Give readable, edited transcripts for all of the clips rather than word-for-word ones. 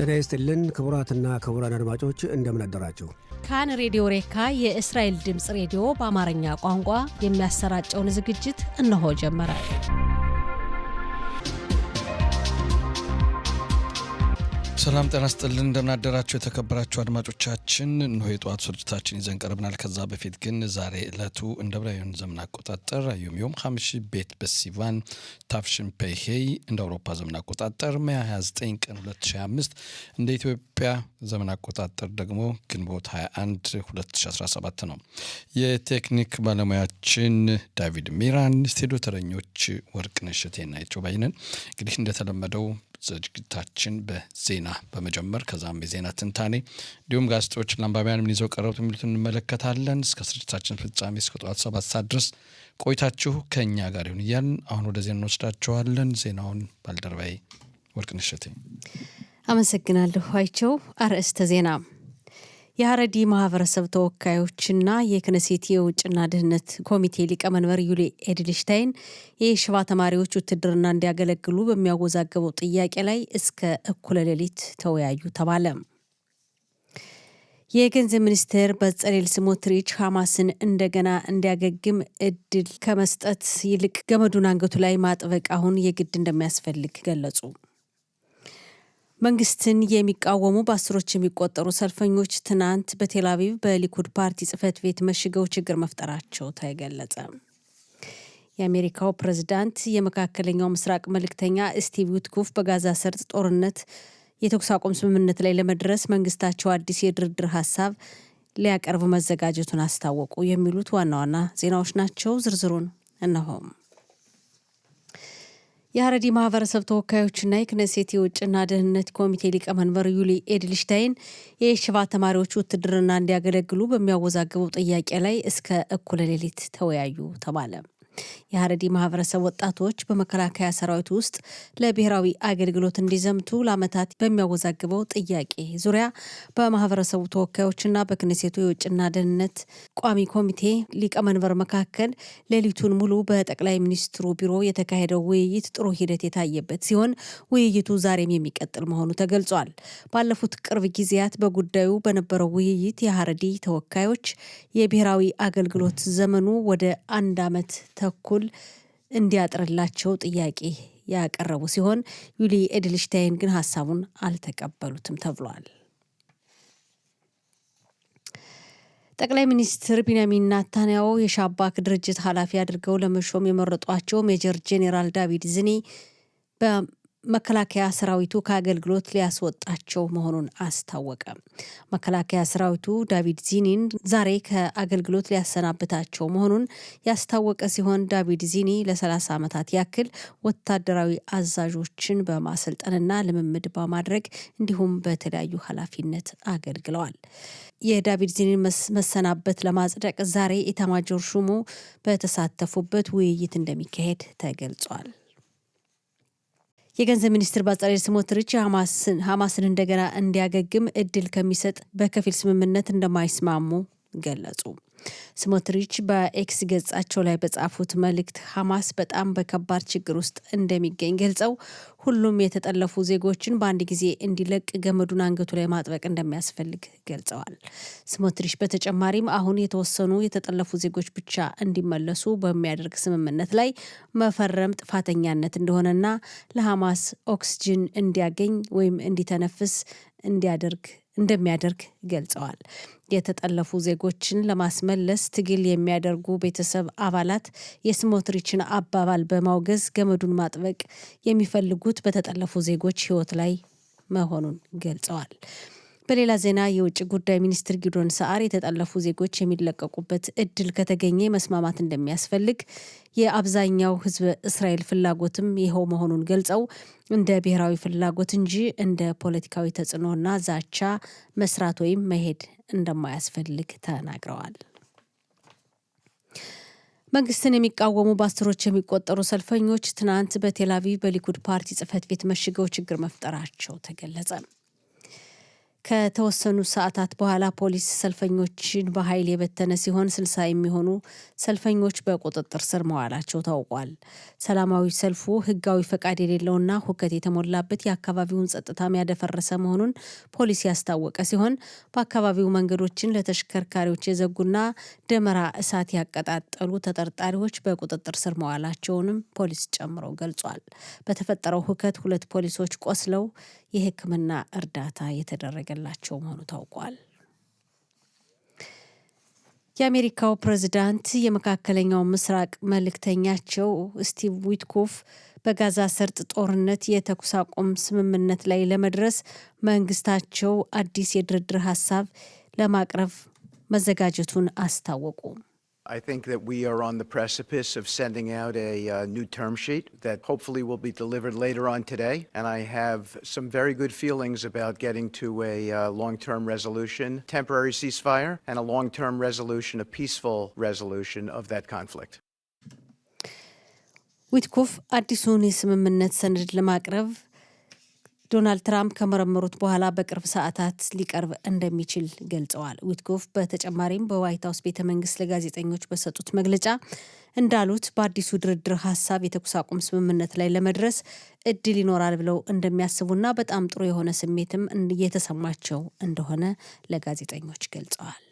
ጤና ይስጥልን ክቡራትና ክቡራን አድማጮች እንደምን አደራችሁ። ካን ሬዲዮ ሬካ የእስራኤል ድምጽ ሬዲዮ በአማርኛ ቋንቋ የሚያሰራጨውን ዝግጅት እነሆ ጀመረ። ሰላም ጤና ይስጥልን እንደምን አደራችሁ የተከበራችሁ አድማጮቻችን። እነሆ የጧት ስርጭታችን ይዘን ቀርበናል። ከዛ በፊት ግን ዛሬ ዕለቱ እንደ ብራውያን ዘመን አቆጣጠር ዮም 5 ቤት በሲቫን ታፍሽን ፔሄይ እንደ አውሮፓ ዘመን አቆጣጠር ሜይ 29 ቀን 2025 እንደ ኢትዮጵያ ዘመን አቆጣጠር ደግሞ ግንቦት 21 2017 ነው። የቴክኒክ ባለሙያችን ዳቪድ ሚራን፣ ስቱዲዮ ተረኞች ወርቅነሽ እቴና ይጮባይነን። እንግዲህ እንደተለመደው ዝግጅታችን በዜና በመጀመር ከዛም የዜና ትንታኔ እንዲሁም ጋዜጦች ለአንባቢያን ምን ይዘው ቀረቡት የሚሉትን እንመለከታለን። እስከ ስርጭታችን ፍጻሜ እስከ ጠዋት 7 ሰዓት ድረስ ቆይታችሁ ከኛ ጋር ይሁን እያልን አሁን ወደ ዜና እንወስዳችኋለን። ዜናውን ባልደረባይ ወርቅነሽ እቴ። አመሰግናለሁ አይቸው። አርዕስተ ዜና። የሀረዲ ማህበረሰብ ተወካዮችና የክነሴት የውጭና ደህንነት ኮሚቴ ሊቀመንበር ዩሊ ኤድልሽታይን የሽባ ተማሪዎች ውትድርና እንዲያገለግሉ በሚያወዛገበው ጥያቄ ላይ እስከ እኩለ ሌሊት ተወያዩ ተባለ። የገንዘብ ሚኒስቴር በጸሌል ስሞትሪች ሐማስን እንደገና እንዲያገግም እድል ከመስጠት ይልቅ ገመዱን አንገቱ ላይ ማጥበቅ አሁን የግድ እንደሚያስፈልግ ገለጹ። መንግስትን የሚቃወሙ በአስሮች የሚቆጠሩ ሰልፈኞች ትናንት በቴል አቪቭ በሊኩድ ፓርቲ ጽህፈት ቤት መሽገው ችግር መፍጠራቸው ተገለጸ። የአሜሪካው ፕሬዝዳንት የመካከለኛው ምስራቅ መልእክተኛ ስቲቭ ዊትኮፍ በጋዛ ሰርጥ ጦርነት የተኩስ አቁም ስምምነት ላይ ለመድረስ መንግስታቸው አዲስ የድርድር ሀሳብ ሊያቀርብ መዘጋጀቱን አስታወቁ። የሚሉት ዋና ዋና ዜናዎች ናቸው። ዝርዝሩን እነሆ። የሀረዲ ማህበረሰብ ተወካዮችና የክነሴት የውጭና ደህንነት ኮሚቴ ሊቀመንበር ዩሊ ኤድልሽታይን የሽባ ተማሪዎች ውትድርና እንዲያገለግሉ በሚያወዛግበው ጥያቄ ላይ እስከ እኩለ ሌሊት ተወያዩ ተባለ። የሀረዲ ማህበረሰብ ወጣቶች በመከላከያ ሰራዊት ውስጥ ለብሔራዊ አገልግሎት እንዲዘምቱ ለዓመታት በሚያወዛግበው ጥያቄ ዙሪያ በማህበረሰቡ ተወካዮችና በክነሴቱ የውጭና ደህንነት ቋሚ ኮሚቴ ሊቀመንበር መካከል ሌሊቱን ሙሉ በጠቅላይ ሚኒስትሩ ቢሮ የተካሄደው ውይይት ጥሩ ሂደት የታየበት ሲሆን ውይይቱ ዛሬም የሚቀጥል መሆኑ ተገልጿል። ባለፉት ቅርብ ጊዜያት በጉዳዩ በነበረው ውይይት የሀረዲ ተወካዮች የብሔራዊ አገልግሎት ዘመኑ ወደ 1 ዓመት ተኩል እንዲያጥርላቸው ጥያቄ ያቀረቡ ሲሆን ዩሊ ኤድልሽታይን ግን ሀሳቡን አልተቀበሉትም ተብሏል። ጠቅላይ ሚኒስትር ቢንያሚን ኔታንያሁ የሻባክ ድርጅት ኃላፊ አድርገው ለመሾም የመረጧቸው ሜጀር ጄኔራል ዳቪድ ዚኒ መከላከያ ሰራዊቱ ከአገልግሎት ሊያስወጣቸው መሆኑን አስታወቀ። መከላከያ ሰራዊቱ ዳቪድ ዚኒን ዛሬ ከአገልግሎት ሊያሰናብታቸው መሆኑን ያስታወቀ ሲሆን ዳቪድ ዚኒ ለ30 ዓመታት ያክል ወታደራዊ አዛዦችን በማሰልጠንና ልምምድ በማድረግ እንዲሁም በተለያዩ ኃላፊነት አገልግለዋል። የዳቪድ ዚኒን መሰናበት ለማጽደቅ ዛሬ ኢታማጆር ሹሙ በተሳተፉበት ውይይት እንደሚካሄድ ተገልጿል። የገንዘብ ሚኒስትር በጸሌል ስሞትሪች ሐማስን እንደገና እንዲያገግም እድል ከሚሰጥ በከፊል ስምምነት እንደማይስማሙ ገለጹ። ስሞትሪች በኤክስ ገጻቸው ላይ በጻፉት መልእክት ሐማስ በጣም በከባድ ችግር ውስጥ እንደሚገኝ ገልጸው ሁሉም የተጠለፉ ዜጎችን በአንድ ጊዜ እንዲለቅ ገመዱን አንገቱ ላይ ማጥበቅ እንደሚያስፈልግ ገልጸዋል። ስሞትሪች በተጨማሪም አሁን የተወሰኑ የተጠለፉ ዜጎች ብቻ እንዲመለሱ በሚያደርግ ስምምነት ላይ መፈረም ጥፋተኛነት እንደሆነና ለሐማስ ኦክስጅን እንዲያገኝ ወይም እንዲተነፍስ እንደሚያደርግ ገልጸዋል። የተጠለፉ ዜጎችን ለማስመለስ ትግል የሚያደርጉ ቤተሰብ አባላት የስሞትሪችን አባባል በማውገዝ ገመዱን ማጥበቅ የሚፈልጉት በተጠለፉ ዜጎች ሕይወት ላይ መሆኑን ገልጸዋል። በሌላ ዜና የውጭ ጉዳይ ሚኒስትር ጊዶን ሰዓር የተጠለፉ ዜጎች የሚለቀቁበት እድል ከተገኘ መስማማት እንደሚያስፈልግ የአብዛኛው ሕዝብ እስራኤል ፍላጎትም ይኸው መሆኑን ገልጸው እንደ ብሔራዊ ፍላጎት እንጂ እንደ ፖለቲካዊ ተጽዕኖና ዛቻ መስራት ወይም መሄድ እንደማያስፈልግ ተናግረዋል። መንግስትን የሚቃወሙ በአስሮች የሚቆጠሩ ሰልፈኞች ትናንት በቴል አቪቭ በሊኩድ ፓርቲ ጽህፈት ቤት መሽገው ችግር መፍጠራቸው ተገለጸ። ከተወሰኑ ሰዓታት በኋላ ፖሊስ ሰልፈኞችን በኃይል የበተነ ሲሆን 60 የሚሆኑ ሰልፈኞች በቁጥጥር ስር መዋላቸው ታውቋል። ሰላማዊ ሰልፉ ህጋዊ ፈቃድ የሌለውና ሁከት የተሞላበት የአካባቢውን ጸጥታም ያደፈረሰ መሆኑን ፖሊስ ያስታወቀ ሲሆን በአካባቢው መንገዶችን ለተሽከርካሪዎች የዘጉና ደመራ እሳት ያቀጣጠሉ ተጠርጣሪዎች በቁጥጥር ስር መዋላቸውንም ፖሊስ ጨምሮ ገልጿል። በተፈጠረው ሁከት 2 ፖሊሶች ቆስለው የሕክምና እርዳታ የተደረገላቸው መሆኑ ታውቋል። የአሜሪካው ፕሬዝዳንት የመካከለኛው ምስራቅ መልእክተኛቸው ስቲቭ ዊትኮፍ በጋዛ ሰርጥ ጦርነት የተኩስ አቁም ስምምነት ላይ ለመድረስ መንግስታቸው አዲስ የድርድር ሀሳብ ለማቅረብ መዘጋጀቱን አስታወቁ። I think that we are on the precipice of sending out a new term sheet that hopefully will be delivered later on today. And I have some very good feelings about getting to a long-term resolution, temporary ceasefire, and a long-term resolution, a peaceful resolution of that conflict. ዊትኮፍ አዲሱን የስምምነት ሰነድ ለማቅረብ ዶናልድ ትራምፕ ከመረመሩት በኋላ በቅርብ ሰዓታት ሊቀርብ እንደሚችል ገልጸዋል። ዊትኮፍ በተጨማሪም በዋይት ሀውስ ቤተ መንግስት ለጋዜጠኞች በሰጡት መግለጫ እንዳሉት በአዲሱ ድርድር ሀሳብ የተኩስ አቁም ስምምነት ላይ ለመድረስ እድል ይኖራል ብለው እንደሚያስቡና በጣም ጥሩ የሆነ ስሜትም እየተሰማቸው እንደሆነ ለጋዜጠኞች ገልጸዋል።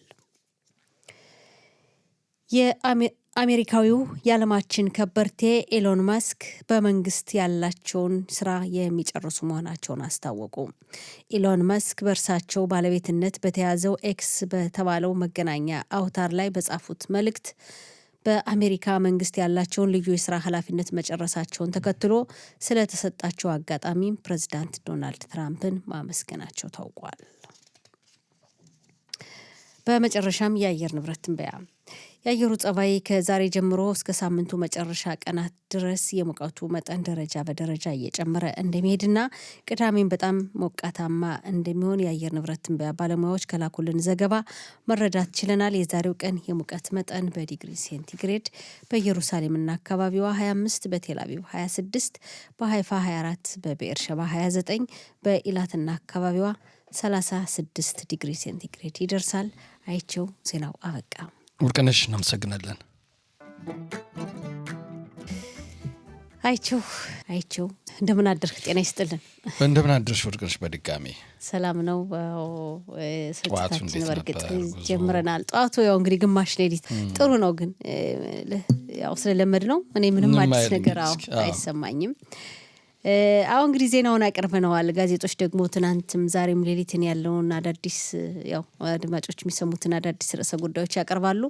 አሜሪካዊው የዓለማችን ከበርቴ ኤሎን መስክ በመንግስት ያላቸውን ስራ የሚጨርሱ መሆናቸውን አስታወቁ። ኤሎን መስክ በእርሳቸው ባለቤትነት በተያዘው ኤክስ በተባለው መገናኛ አውታር ላይ በጻፉት መልእክት በአሜሪካ መንግስት ያላቸውን ልዩ የስራ ኃላፊነት መጨረሳቸውን ተከትሎ ስለተሰጣቸው አጋጣሚም ፕሬዝዳንት ዶናልድ ትራምፕን ማመስገናቸው ታውቋል። በመጨረሻም የአየር ንብረት ትንበያ። የአየሩ ጸባይ ከዛሬ ጀምሮ እስከ ሳምንቱ መጨረሻ ቀናት ድረስ የሙቀቱ መጠን ደረጃ በደረጃ እየጨመረ እንደሚሄድና ቅዳሜን በጣም ሞቃታማ እንደሚሆን የአየር ንብረት ትንበያ ባለሙያዎች ከላኩልን ዘገባ መረዳት ችለናል። የዛሬው ቀን የሙቀት መጠን በዲግሪ ሴንቲግሬድ በኢየሩሳሌምና አካባቢዋ 25፣ በቴልአቪቭ 26፣ በሃይፋ 24፣ በቤርሸባ 29፣ በኢላትና አካባቢዋ 36 ዲግሪ ሴንቲግሬድ ይደርሳል። አይቸው ዜናው አበቃ። ወርቅነሽ እናመሰግናለን። አይቸው እንደምን አደርክ? ጤና ይስጥልን። እንደምን አደርሽ ወርቅነሽ? በድጋሚ ሰላም ነው። ስርጭታችን በርግጥ ጀምረናል። ጠዋቱ ያው እንግዲህ ግማሽ ሌሊት ጥሩ ነው፣ ግን ያው ስለለመድ ነው እኔ ምንም አዲስ ነገር አይሰማኝም። አሁን እንግዲህ ዜናውን አቅርበነዋል። ጋዜጦች ደግሞ ትናንትም ዛሬም ሌሊትን ያለውን አዳዲስ ያው አድማጮች የሚሰሙትን አዳዲስ ርዕሰ ጉዳዮች ያቀርባሉ።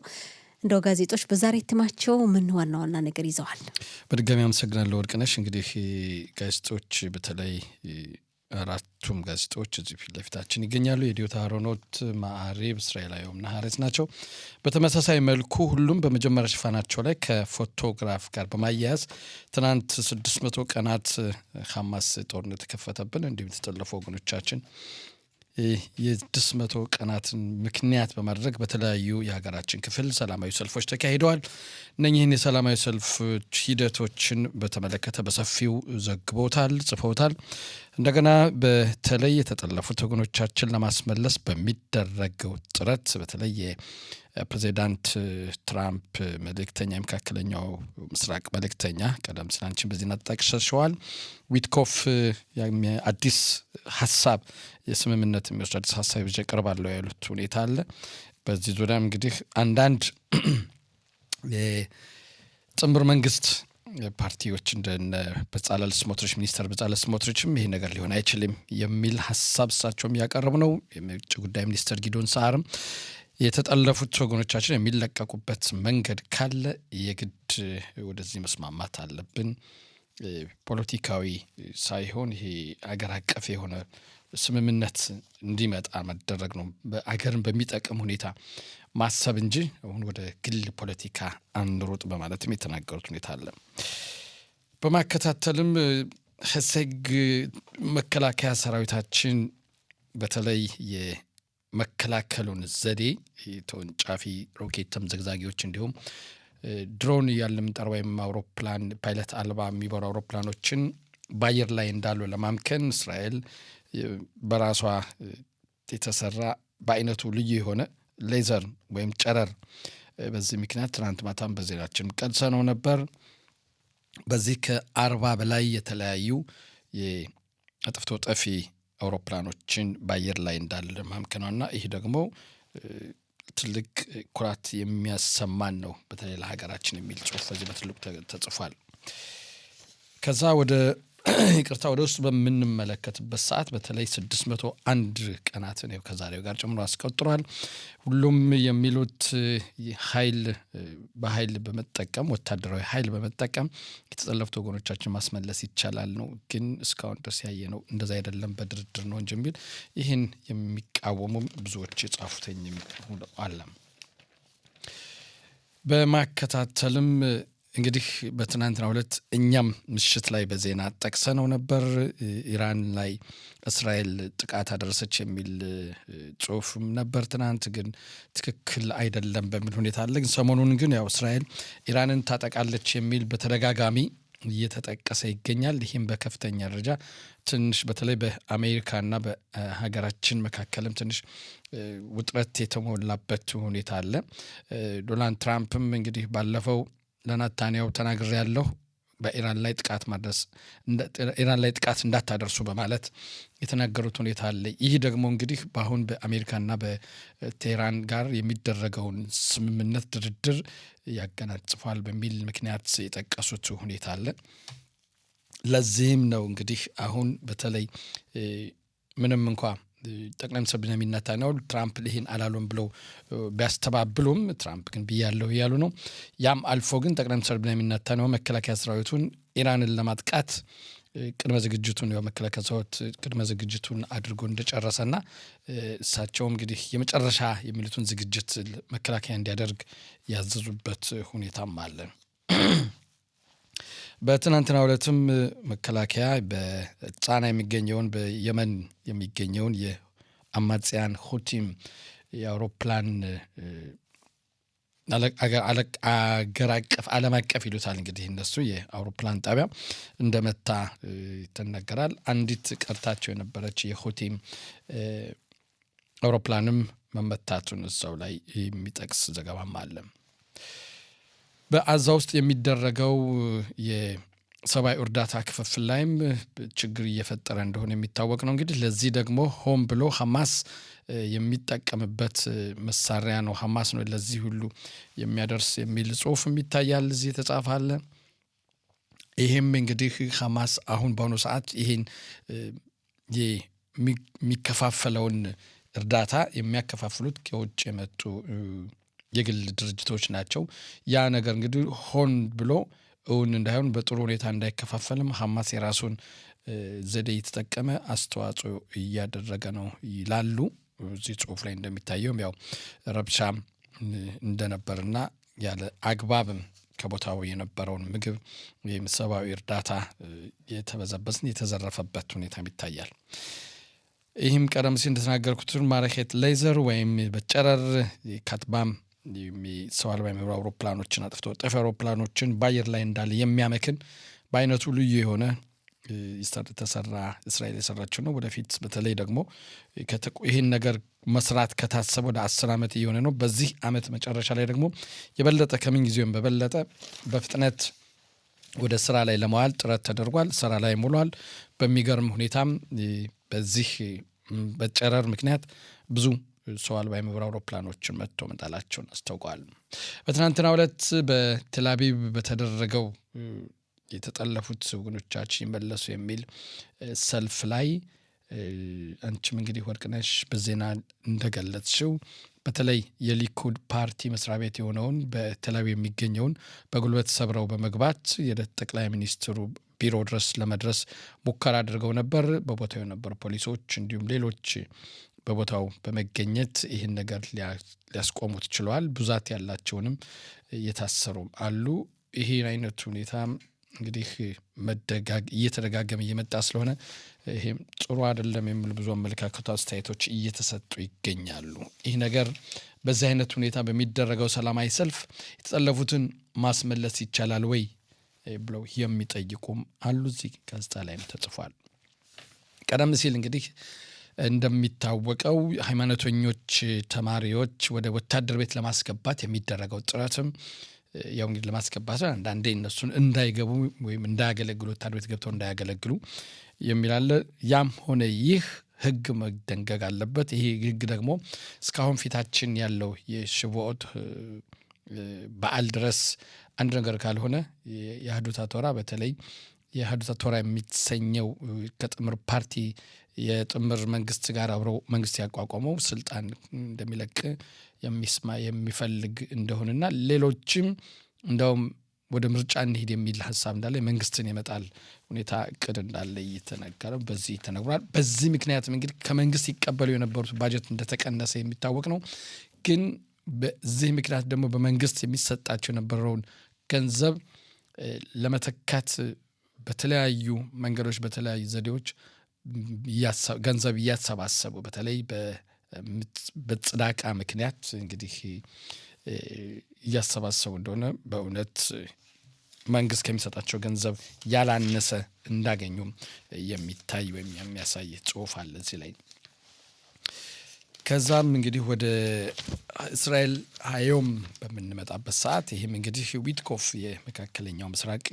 እንደው ጋዜጦች በዛሬ እትማቸው ምን ዋና ዋና ነገር ይዘዋል? በድጋሚ አመሰግናለሁ ወርቅነሽ። እንግዲህ ጋዜጦች በተለይ አራቱም ጋዜጦች እዚህ ፊት ለፊታችን ይገኛሉ። የዲዮታ አሮኖት፣ ማዕሪብ፣ እስራኤላዊውና ሀሬት ናቸው። በተመሳሳይ መልኩ ሁሉም በመጀመሪያ ሽፋናቸው ላይ ከፎቶግራፍ ጋር በማያያዝ ትናንት 600 ቀናት ሐማስ ጦርነት ተከፈተብን እንዲሁም የተጠለፉ ወገኖቻችን የ600 ቀናትን ምክንያት በማድረግ በተለያዩ የሀገራችን ክፍል ሰላማዊ ሰልፎች ተካሂደዋል። እነኚህን የሰላማዊ ሰልፎች ሂደቶችን በተመለከተ በሰፊው ዘግቦታል፣ ጽፈውታል። እንደገና በተለይ የተጠለፉት ወገኖቻችን ለማስመለስ በሚደረገው ጥረት በተለይ ፕሬዚዳንት ትራምፕ መልእክተኛ የመካከለኛው ምስራቅ መልእክተኛ ቀደም ሲል አንቺን በዜና ተጠቅሰሽዋል ዊትኮፍ አዲስ ሀሳብ የስምምነት የሚወስድ አዲስ ሀሳብ ይዤ እቀርባለሁ ያሉት ሁኔታ አለ። በዚህ ዙሪያም እንግዲህ አንዳንድ የጥምር መንግስት ፓርቲዎች እንደነ በጻለል ስሞትሪች ሚኒስተር በጻለል ስሞትሪችም ይሄ ነገር ሊሆን አይችልም የሚል ሀሳብ እሳቸውም ያቀርቡ ነው። የውጭ ጉዳይ ሚኒስተር ጊዶን ሳርም የተጠለፉት ወገኖቻችን የሚለቀቁበት መንገድ ካለ የግድ ወደዚህ መስማማት አለብን፣ ፖለቲካዊ ሳይሆን ይሄ አገር አቀፍ የሆነ ስምምነት እንዲመጣ መደረግ ነው፣ በአገርን በሚጠቅም ሁኔታ ማሰብ እንጂ አሁን ወደ ግል ፖለቲካ አንሮጥ በማለትም የተናገሩት ሁኔታ አለ። በማከታተልም ሄሴግ መከላከያ ሰራዊታችን በተለይ የመከላከሉን ዘዴ ተወንጫፊ ሮኬት ተምዘግዛጊዎች እንዲሁም ድሮን ያለምጠር ወይም አውሮፕላን ፓይለት አልባ የሚበሩ አውሮፕላኖችን በአየር ላይ እንዳሉ ለማምከን እስራኤል በራሷ የተሰራ በአይነቱ ልዩ የሆነ ሌዘር ወይም ጨረር በዚህ ምክንያት ትናንት ማታም በዜናችን ቀልጸነው ነበር። በዚህ ከ40 በላይ የተለያዩ የአጥፍቶ ጠፊ አውሮፕላኖችን በአየር ላይ እንዳለ ማምከናውና ይህ ደግሞ ትልቅ ኩራት የሚያሰማን ነው በተለይ ለሀገራችን የሚል ጽሑፍ በዚህ በትልቁ ተጽፏል። ከዛ ወደ ይቅርታ ወደ ውስጥ በምንመለከትበት ሰዓት በተለይ 601 ቀናትን ከዛሬው ጋር ጨምሮ አስቆጥሯል። ሁሉም የሚሉት በኃይል በመጠቀም ወታደራዊ ኃይል በመጠቀም የተጠለፉት ወገኖቻችን ማስመለስ ይቻላል ነው። ግን እስካሁን ድረስ ያየነው እንደዛ አይደለም በድርድር ነው እንጂ የሚል ይህን የሚቃወሙ ብዙዎች የጻፉትኝ አለ። በማከታተልም እንግዲህ በትናንትናው ዕለት እኛም ምሽት ላይ በዜና ጠቅሰነው ነበር። ኢራን ላይ እስራኤል ጥቃት አደረሰች የሚል ጽሑፍም ነበር ትናንት። ግን ትክክል አይደለም በሚል ሁኔታ አለ። ግን ሰሞኑን ግን ያው እስራኤል ኢራንን ታጠቃለች የሚል በተደጋጋሚ እየተጠቀሰ ይገኛል። ይህም በከፍተኛ ደረጃ ትንሽ በተለይ በአሜሪካና በሀገራችን መካከልም ትንሽ ውጥረት የተሞላበት ሁኔታ አለ። ዶናልድ ትራምፕም እንግዲህ ባለፈው ለናታንያሁ ተናግሬያለሁ በኢራን ላይ ጥቃት እንዳታደርሱ በማለት የተናገሩት ሁኔታ አለ። ይህ ደግሞ እንግዲህ በአሁን በአሜሪካና በቴህራን ጋር የሚደረገውን ስምምነት ድርድር ያገናጽፋል በሚል ምክንያት የጠቀሱት ሁኔታ አለ። ለዚህም ነው እንግዲህ አሁን በተለይ ምንም እንኳ ጠቅላይ ሚኒስትር ቤንያሚን ኔታንያሁ ትራምፕ ይህን አላሉም ብለው ቢያስተባብሉም ትራምፕ ግን ብያለሁ እያሉ ነው። ያም አልፎ ግን ጠቅላይ ሚኒስትር ቤንያሚን ኔታንያሁ መከላከያ ሰራዊቱን ኢራንን ለማጥቃት ቅድመ ዝግጅቱን አድርጎ እንደጨረሰና እሳቸውም እንግዲህ የመጨረሻ የሚሉትን ዝግጅት መከላከያ እንዲያደርግ ያዘዙበት ሁኔታም አለ። በትናንትናው ዕለትም መከላከያ በጻና የሚገኘውን በየመን የሚገኘውን የአማጽያን ሁቲም የአውሮፕላን አገር አቀፍ ዓለም አቀፍ ይሉታል እንግዲህ እነሱ የአውሮፕላን ጣቢያ እንደመታ ይተነገራል። አንዲት ቀርታቸው የነበረች የሁቲም አውሮፕላንም መመታቱን እዛው ላይ የሚጠቅስ ዘገባም አለ። በአዛ ውስጥ የሚደረገው የሰብአዊ እርዳታ ክፍፍል ላይም ችግር እየፈጠረ እንደሆነ የሚታወቅ ነው። እንግዲህ ለዚህ ደግሞ ሆን ብሎ ሐማስ የሚጠቀምበት መሳሪያ ነው፣ ሐማስ ነው ለዚህ ሁሉ የሚያደርስ የሚል ጽሑፍ ይታያል እዚህ የተጻፈ አለ። ይሄም እንግዲህ ሐማስ አሁን በአሁኑ ሰዓት ይሄን የሚከፋፈለውን እርዳታ የሚያከፋፍሉት ከውጭ የመጡ የግል ድርጅቶች ናቸው። ያ ነገር እንግዲህ ሆን ብሎ እውን እንዳይሆን በጥሩ ሁኔታ እንዳይከፋፈልም ሐማስ የራሱን ዘዴ የተጠቀመ አስተዋጽኦ እያደረገ ነው ይላሉ። እዚህ ጽሑፍ ላይ እንደሚታየውም ያው ረብሻ እንደነበርና ያለ አግባብም ከቦታው የነበረውን ምግብ ወይም ሰብአዊ እርዳታ የተበዘበዝን የተዘረፈበት ሁኔታ ይታያል። ይህም ቀደም ሲል እንደተናገርኩት ማረኬት ሌዘር ወይም በጨረር ካትባም ሰው አልባ የሚበሩ አውሮፕላኖችን አጥፍቶ ጠፊ አውሮፕላኖችን በአየር ላይ እንዳለ የሚያመክን በአይነቱ ልዩ የሆነ ተሰራ እስራኤል የሰራችው ነው። ወደፊት በተለይ ደግሞ ይህን ነገር መስራት ከታሰበ ወደ 10 ዓመት እየሆነ ነው። በዚህ ዓመት መጨረሻ ላይ ደግሞ የበለጠ ከምን ጊዜውም በበለጠ በፍጥነት ወደ ስራ ላይ ለማዋል ጥረት ተደርጓል። ስራ ላይ ሙሏል። በሚገርም ሁኔታም በዚህ በጨረር ምክንያት ብዙ ሰው አልባ የሚበሩ አውሮፕላኖችን መጥቶ መጣላቸውን አስታውቀዋል። በትናንትናው ዕለት በቴል አቪቭ በተደረገው የተጠለፉት ወገኖቻችን ይመለሱ የሚል ሰልፍ ላይ አንቺም እንግዲህ ወርቅነሽ በዜና እንደገለጽሽው በተለይ የሊኩድ ፓርቲ መስሪያ ቤት የሆነውን በቴል አቪቭ የሚገኘውን በጉልበት ሰብረው በመግባት የጠቅላይ ሚኒስትሩ ቢሮ ድረስ ለመድረስ ሙከራ አድርገው ነበር። በቦታው የነበሩ ፖሊሶች እንዲሁም ሌሎች በቦታው በመገኘት ይህን ነገር ሊያስቆሙት ችለዋል። ብዛት ያላቸውንም እየታሰሩም አሉ። ይሄ አይነት ሁኔታ እንግዲህ እየተደጋገመ እየመጣ ስለሆነ ይሄም ጥሩ አይደለም የሚሉ ብዙ አመለካከቱ አስተያየቶች እየተሰጡ ይገኛሉ። ይህ ነገር በዚህ አይነት ሁኔታ በሚደረገው ሰላማዊ ሰልፍ የተጠለፉትን ማስመለስ ይቻላል ወይ ብለው የሚጠይቁም አሉ። እዚህ ጋዜጣ ላይ ተጽፏል። ቀደም ሲል እንግዲህ እንደሚታወቀው ሃይማኖተኞች ተማሪዎች ወደ ወታደር ቤት ለማስገባት የሚደረገው ጥረትም ያው እንግዲህ ለማስገባት አንዳንዴ እነሱን እንዳይገቡ ወይም እንዳያገለግሉ ወታደር ቤት ገብተው እንዳያገለግሉ የሚላለ ያም ሆነ ይህ ህግ መደንገግ አለበት። ይሄ ህግ ደግሞ እስካሁን ፊታችን ያለው የሽቦት በዓል ድረስ አንድ ነገር ካልሆነ የአህዱት ቶራ በተለይ የአህዱት ቶራ የሚሰኘው ከጥምር ፓርቲ የጥምር መንግስት ጋር አብሮ መንግስት ያቋቋመው ስልጣን እንደሚለቅ የሚፈልግ እንደሆነና ሌሎችም እንደውም ወደ ምርጫ እንሂድ የሚል ሐሳብ እንዳለ መንግስትን የመጣል ሁኔታ እቅድ እንዳለ እየተነገረ በዚህ ተነግሯል። በዚህ ምክንያትም እንግዲህ ከመንግስት ይቀበሉ የነበሩት ባጀት እንደተቀነሰ የሚታወቅ ነው። ግን በዚህ ምክንያት ደግሞ በመንግስት የሚሰጣቸው የነበረውን ገንዘብ ለመተካት በተለያዩ መንገዶች በተለያዩ ዘዴዎች ገንዘብ እያሰባሰቡ በተለይ በጽዳቃ ምክንያት እንግዲህ እያሰባሰቡ እንደሆነ በእውነት መንግስት ከሚሰጣቸው ገንዘብ ያላነሰ እንዳገኙ የሚታይ ወይም የሚያሳይ ጽሑፍ አለ እዚህ ላይ። ከዛም እንግዲህ ወደ እስራኤል ሃዮም በምንመጣበት ሰዓት ይህም እንግዲህ ዊትኮፍ የመካከለኛው ምስራቅ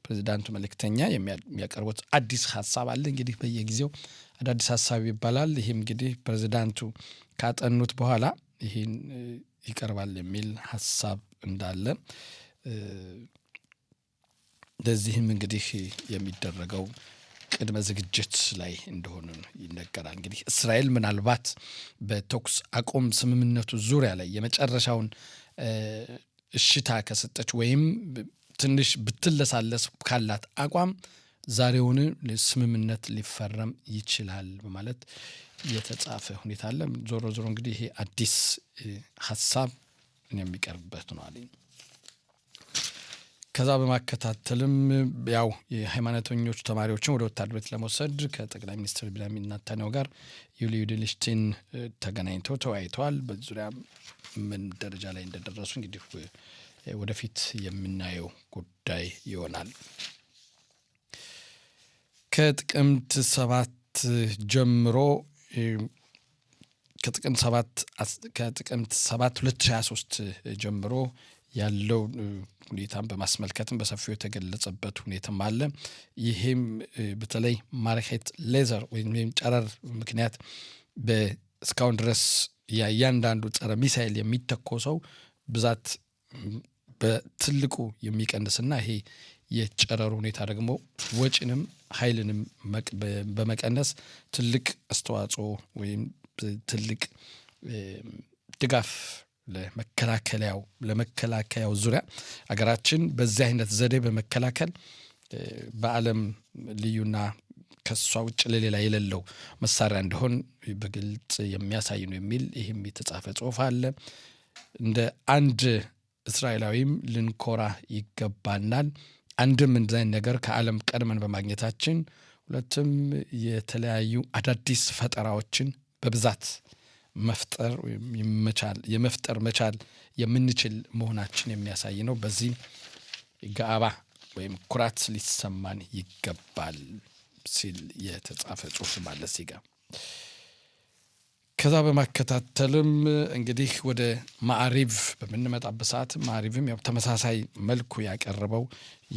ፕሬዚዳንቱ መልእክተኛ የሚያቀርቡት አዲስ ሐሳብ አለ። እንግዲህ በየጊዜው አዳዲስ ሐሳብ ይባላል። ይህም እንግዲህ ፕሬዚዳንቱ ካጠኑት በኋላ ይህን ይቀርባል የሚል ሐሳብ እንዳለ ለዚህም እንግዲህ የሚደረገው ቅድመ ዝግጅት ላይ እንደሆነ ይነገራል። እንግዲህ እስራኤል ምናልባት በተኩስ አቁም ስምምነቱ ዙሪያ ላይ የመጨረሻውን እሽታ ከሰጠች ወይም ትንሽ ብትለሳለስ ካላት አቋም ዛሬውን ስምምነት ሊፈረም ይችላል በማለት የተጻፈ ሁኔታ አለ። ዞሮ ዞሮ እንግዲህ ይሄ አዲስ ሐሳብ የሚቀርብበት ነው አለኝ። ከዛ በማከታተልም ያው የሃይማኖተኞች ተማሪዎችን ወደ ወታደር ቤት ለመውሰድ ከጠቅላይ ሚኒስትር ቢንያሚን ኔታንያሁ ጋር ዩሊ ኤድልሽታይን ተገናኝተው ተወያይተዋል። በዙሪያ ምን ደረጃ ላይ እንደደረሱ እንግዲህ ወደፊት የምናየው ጉዳይ ይሆናል። ከጥቅምት 7 ጀምሮ ከጥቅምት 7 2023 ጀምሮ ያለው ሁኔታን በማስመልከትም በሰፊው የተገለጸበት ሁኔታም አለ። ይሄም በተለይ ማርኬት ሌዘር ወይም ጨረር ምክንያት በስካውን ድረስ ያንዳንዱ ጸረ ሚሳኤል የሚተኮሰው ብዛት በትልቁ የሚቀንስና ይሄ የጨረሩ ሁኔታ ደግሞ ወጪንም ኃይልንም በመቀነስ ትልቅ አስተዋጽኦ ወይም ትልቅ ድጋፍ ለመከላከያው ዙሪያ አገራችን በዚህ አይነት ዘዴ በመከላከል በዓለም ልዩና ከሷ ውጭ ለሌላ የሌለው መሳሪያ እንደሆን በግልጽ የሚያሳይ ነው የሚል ይህም የተጻፈ ጽሑፍ አለ። እንደ አንድ እስራኤላዊም ልንኮራ ይገባናል። አንድም እንደዚህ ነገር ከዓለም ቀድመን በማግኘታችን፣ ሁለትም የተለያዩ አዳዲስ ፈጠራዎችን በብዛት መፍጠር የመፍጠር መቻል የምንችል መሆናችን የሚያሳይ ነው። በዚህ ጋባ ወይም ኩራት ሊሰማን ይገባል ሲል የተጻፈ ጽሑፍ ማለት ሲጋ ከዛ በማከታተልም እንግዲህ ወደ ማዕሪቭ በምንመጣበት ሰዓት ማዕሪቭም ያው ተመሳሳይ መልኩ ያቀረበው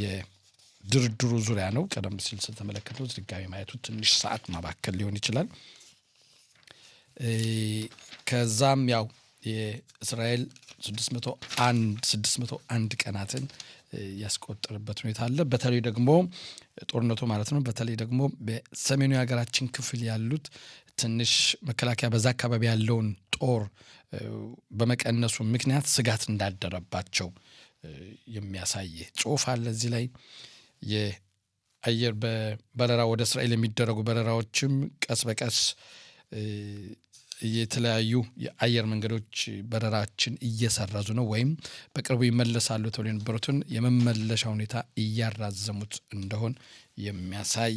የድርድሩ ዙሪያ ነው። ቀደም ሲል ስለተመለከተው ድጋሚ ማየቱ ትንሽ ሰዓት ማባከል ሊሆን ይችላል። ከዛም ያው የእስራኤል 601 ቀናትን ያስቆጠረበት ሁኔታ አለ። በተለይ ደግሞ ጦርነቱ ማለት ነው። በተለይ ደግሞ በሰሜኑ የሀገራችን ክፍል ያሉት ትንሽ መከላከያ በዛ አካባቢ ያለውን ጦር በመቀነሱ ምክንያት ስጋት እንዳደረባቸው የሚያሳይ ጽሑፍ አለ። እዚህ ላይ የአየር በረራ ወደ እስራኤል የሚደረጉ በረራዎችም ቀስ በቀስ የተለያዩ የአየር መንገዶች በረራችን እየሰረዙ ነው ወይም በቅርቡ ይመለሳሉ ተብሎ የነበሩትን የመመለሻ ሁኔታ እያራዘሙት እንደሆን የሚያሳይ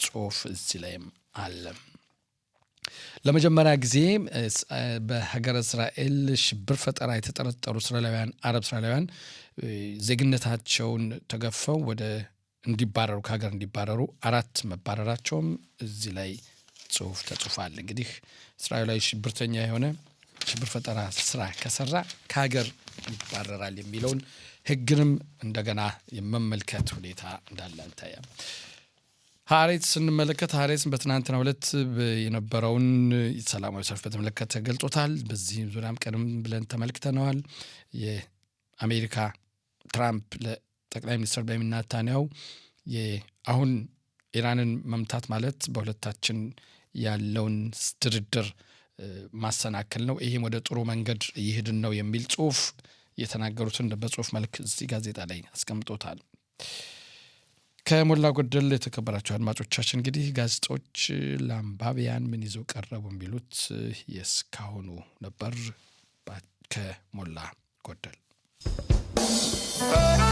ጽሑፍ እዚህ ላይም አለ። ለመጀመሪያ ጊዜ በሀገረ እስራኤል ሽብር ፈጠራ የተጠረጠሩ አረብ እስራኤላውያን ዜግነታቸውን ተገፈው ወደ እንዲባረሩ ከሀገር እንዲባረሩ 4 መባረራቸውም እዚህ ላይ ጽሁፍ ተጽፏል። እንግዲህ እስራኤላዊ ሽብርተኛ የሆነ ሽብር ፈጠራ ስራ ከሰራ ከሀገር ይባረራል የሚለውን ህግንም እንደገና የመመልከት ሁኔታ እንዳለ ታያም። ሀሬት ስንመለከት ሀሬትን በትናንትናው ዕለት የነበረውን ሰላማዊ ሰልፍ በተመለከተ ገልጾታል። በዚህ ዙሪያም ቀደም ብለን ተመልክተናል። የአሜሪካ ትራምፕ ለጠቅላይ ሚኒስትር ቤንያሚን ኔታንያሁ አሁን ኢራንን መምታት ማለት በሁለታችን ያለውን ድርድር ማሰናከል ነው፣ ይሄም ወደ ጥሩ መንገድ ይሄድን ነው የሚል ጽሁፍ የተናገሩትን በጽሁፍ መልክ እዚህ ጋዜጣ ላይ አስቀምጦታል። ከሞላ ጎደል የተከበራቸው አድማጮቻችን እንግዲህ ጋዜጦች ለአንባቢያን ምን ይዘው ቀረቡ የሚሉት የስካሁኑ ነበር። ከሞላ ጎደል